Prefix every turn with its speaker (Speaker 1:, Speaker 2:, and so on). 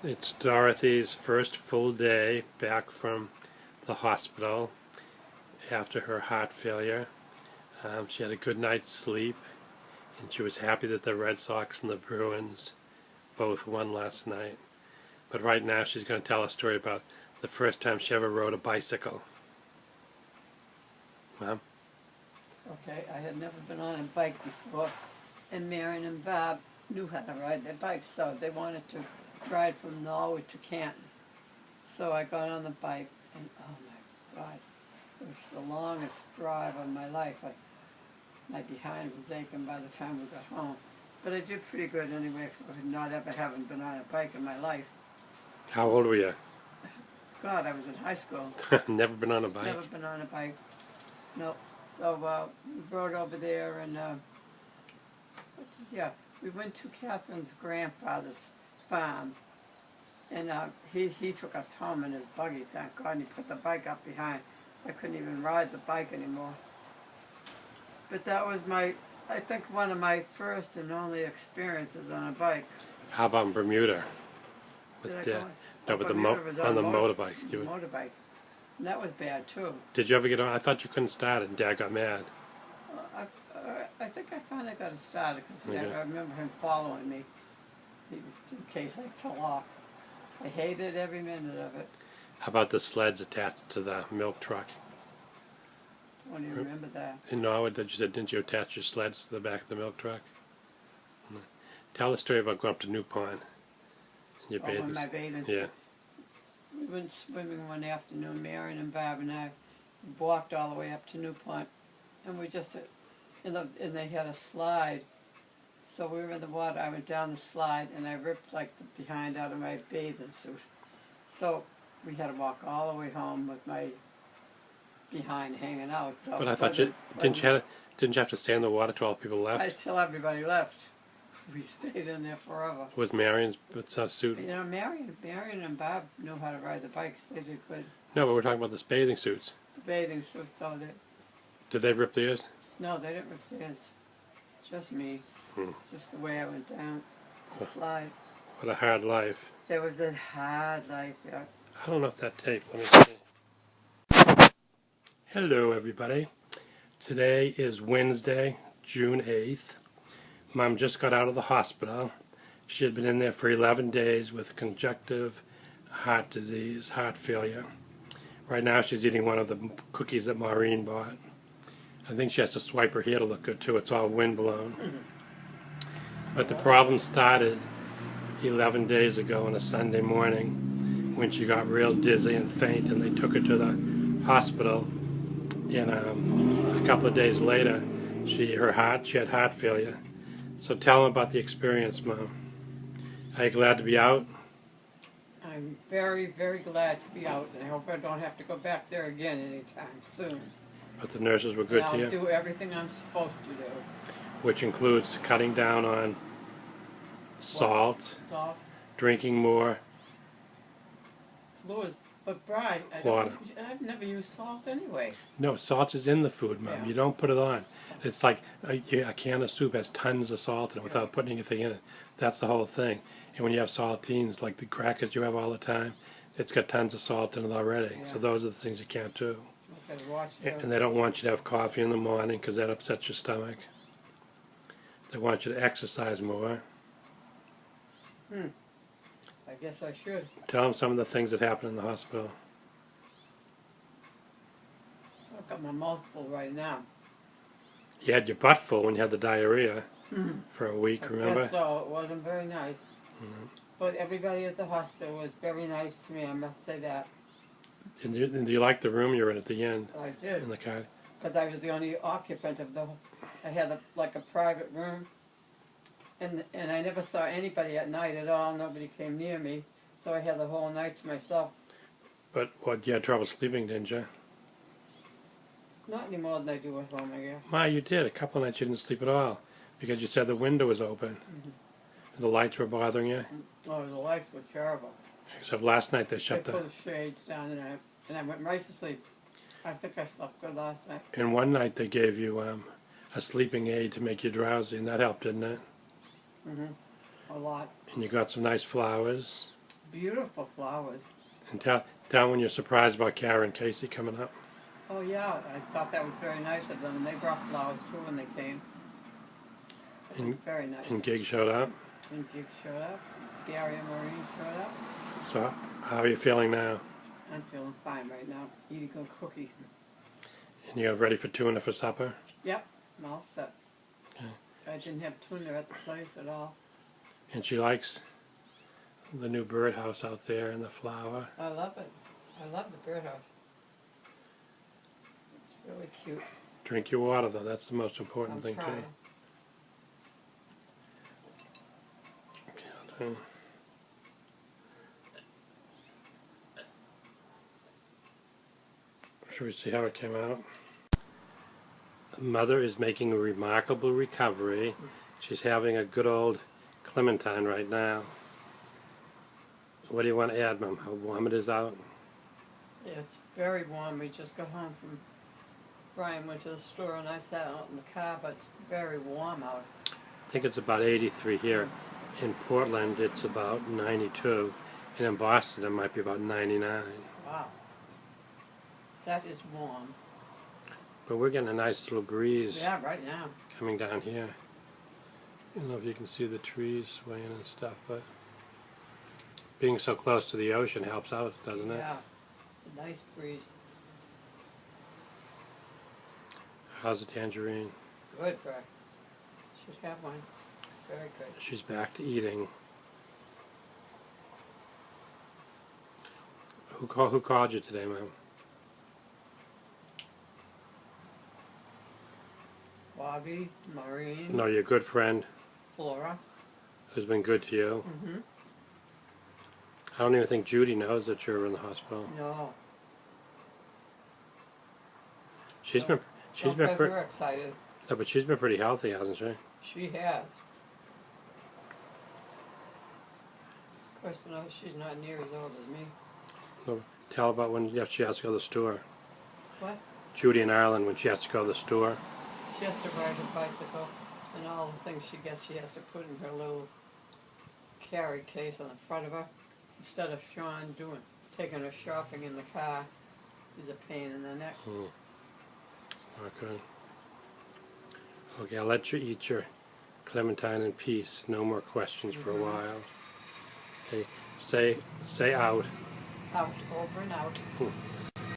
Speaker 1: It's Dorothy's first full day back from the hospital after her heart failure. She had a good night's sleep, and she was happy that the Red Sox and the Bruins both won last night. But right now she's going to tell a story about the first time she ever rode a bicycle. Mom?
Speaker 2: Okay, I had never been on a bike before, and Marion and Bob knew how to ride their bikes, so they wanted to ride from Norwood to Canton. So I got on the bike, and oh my God, it was the longest drive of my life. My behind was aching by the time we got home. But I did pretty good anyway for not ever having been on a bike in my life.
Speaker 1: How old were you?
Speaker 2: God, I was in high school.
Speaker 1: Never been on a bike?
Speaker 2: Never been on a bike. No. So we rode over there and, we went to Catherine's grandfather's farm. And he took us home in his buggy, thank God, and he put the bike up behind. I couldn't even ride the bike anymore. But that was I think one of my first and only experiences on a bike.
Speaker 1: How about in Bermuda?
Speaker 2: Did I
Speaker 1: Dad?
Speaker 2: go?
Speaker 1: No, but
Speaker 2: Bermuda was
Speaker 1: on the
Speaker 2: motor-
Speaker 1: motorbikes.
Speaker 2: Motorbike. And that was bad too.
Speaker 1: Did you ever get on? I thought you couldn't start it, and Dad got mad.
Speaker 2: I think I finally got it started because
Speaker 1: Okay.
Speaker 2: I remember him following me in case I fell off. I hated every minute of it.
Speaker 1: How about the sleds attached to the milk truck?
Speaker 2: I don't even remember that.
Speaker 1: In Norwood, that you said, didn't you attach your sleds to the back of the milk truck? No. Tell the story about going up to New Pond. Your
Speaker 2: When my bathing
Speaker 1: Yeah.
Speaker 2: We went swimming one afternoon, Marion and Bob and I walked all the way up to New Pond, and we just, and they had a slide, so we were in the water. I went down the slide and I ripped like the behind out of my bathing suit. So we had to walk all the way home with my behind hanging out. So
Speaker 1: But I thought didn't you have to stay in the water till all people left?
Speaker 2: Until everybody left. We stayed in there forever.
Speaker 1: Was Marion's suit?
Speaker 2: You know, Marion and Bob knew how to ride the bikes. They did good.
Speaker 1: No, but we're talking about the bathing suits.
Speaker 2: The bathing suits, so they.
Speaker 1: Did they rip theirs?
Speaker 2: No, they didn't rip theirs. Just me. Just the way I went down the slide.
Speaker 1: What a hard life.
Speaker 2: It was a hard life, yeah.
Speaker 1: I don't know if that tape. Let me see. Hello, everybody. Today is Wednesday, June 8th. Mom just got out of the hospital. She had been in there for 11 days with congestive heart disease, heart failure. Right now she's eating one of the cookies that Maureen bought. I think she has to swipe her hair to look good too. It's all windblown. But the problem started 11 days ago on a Sunday morning when she got real dizzy and faint, and they took her to the hospital. And a couple of days later, she had heart failure. So tell them about the experience, Mom. Are you glad to be out?
Speaker 2: I'm very, very glad to be out, and I hope I don't have to go back there again anytime soon.
Speaker 1: But the nurses were good to you?
Speaker 2: I'll do everything I'm supposed to do.
Speaker 1: Which includes cutting down on salt, drinking more.
Speaker 2: Louis, but Bri, I've never used salt anyway.
Speaker 1: No, salt is in the food, Mom.
Speaker 2: Yeah.
Speaker 1: You don't put it on. It's like a can of soup has tons of salt in it without putting anything in it. That's the whole thing. And when you have saltines, like the crackers you have all the time, it's got tons of salt in it already.
Speaker 2: Yeah.
Speaker 1: So those are the things you can't do.
Speaker 2: Okay, watch that.
Speaker 1: And they don't want you to have coffee in the morning because that upsets your stomach. They want you to exercise more.
Speaker 2: I guess I should.
Speaker 1: Tell them some of the things that happened in the hospital.
Speaker 2: I've got my mouth full right now.
Speaker 1: You had your butt full when you had the diarrhea for a week, remember?
Speaker 2: Yes, so it wasn't very nice. But everybody at the hospital was very nice to me, I must say that.
Speaker 1: And do you like the room you were in at the end?
Speaker 2: I did.
Speaker 1: In the car?
Speaker 2: Because I was the only occupant of the. I had like a private room, and I never saw anybody at night at all. Nobody came near me, so I had the whole night to myself.
Speaker 1: But what, you had trouble sleeping, didn't you?
Speaker 2: Not any more than I do at home, I guess.
Speaker 1: Ma, you did. A couple of nights you didn't sleep at all because you said the window was open. The lights were bothering you.
Speaker 2: Oh, the lights were terrible.
Speaker 1: Except last night they
Speaker 2: I
Speaker 1: shut
Speaker 2: put the shades down and I went right to sleep. I think I slept good last night.
Speaker 1: And one night they gave you a sleeping aid to make you drowsy, and that helped, didn't it?
Speaker 2: A lot.
Speaker 1: And you got some nice flowers.
Speaker 2: beautiful flowers.
Speaker 1: And tell when you're surprised about Kara and Casey coming up.
Speaker 2: Oh yeah, I thought that was very nice of them, and they brought flowers too when they came. It was very nice.
Speaker 1: And Gig showed up.
Speaker 2: And Gig showed up. Gary and Maureen showed up.
Speaker 1: So how are you feeling now?
Speaker 2: I'm feeling fine right now. Eating a cookie.
Speaker 1: And you're ready for tuna for supper?
Speaker 2: Yep, I'm all set.
Speaker 1: Okay.
Speaker 2: I didn't have tuna at the place at all.
Speaker 1: And she likes the new birdhouse out there and the flower.
Speaker 2: I love it. I love the birdhouse. It's really cute.
Speaker 1: Drink your water though, that's the most important
Speaker 2: I'm
Speaker 1: thing
Speaker 2: trying.
Speaker 1: too. Okay, should we see how it came out? Mother is making a remarkable recovery. She's having a good old clementine right now. What do you want to add, Mom? How warm it is out?
Speaker 2: Yeah, it's very warm. We just got home from Brian went to the store and I sat out in the car, but it's very warm out.
Speaker 1: I think it's about 83 here. In Portland, it's about 92. And in Boston, it might be about 99.
Speaker 2: Wow. That is warm.
Speaker 1: But we're getting a nice little breeze
Speaker 2: Yeah, right now.
Speaker 1: coming down here. I don't know if you can see the trees swaying and stuff, but being so close to the ocean helps out, doesn't it?
Speaker 2: Yeah. It's a nice breeze.
Speaker 1: How's the tangerine?
Speaker 2: Good, Greg. Should have one. Very good.
Speaker 1: She's back to eating. Who called you today, Mom?
Speaker 2: Bobby, Maureen,
Speaker 1: No, your good friend
Speaker 2: Flora.
Speaker 1: who's been good to you.
Speaker 2: Mm-hmm.
Speaker 1: I don't even think Judy knows that you're in the hospital.
Speaker 2: No.
Speaker 1: She's
Speaker 2: Don't
Speaker 1: been
Speaker 2: get
Speaker 1: pretty.
Speaker 2: her excited.
Speaker 1: No, but she's been pretty healthy, hasn't she?
Speaker 2: She has. Of course, no, she's not near as old as me.
Speaker 1: No, tell about when she has to go to the store.
Speaker 2: What?
Speaker 1: Judy in Ireland when she has to go to the store.
Speaker 2: She has to ride her bicycle and all the things she gets she has to put in her little carry case on the front of her. Instead of Sean taking her shopping in the car is a pain in the neck.
Speaker 1: Not good. Okay, I'll let you eat your clementine in peace. No more questions for a while. Okay, say out.
Speaker 2: Out, over and out.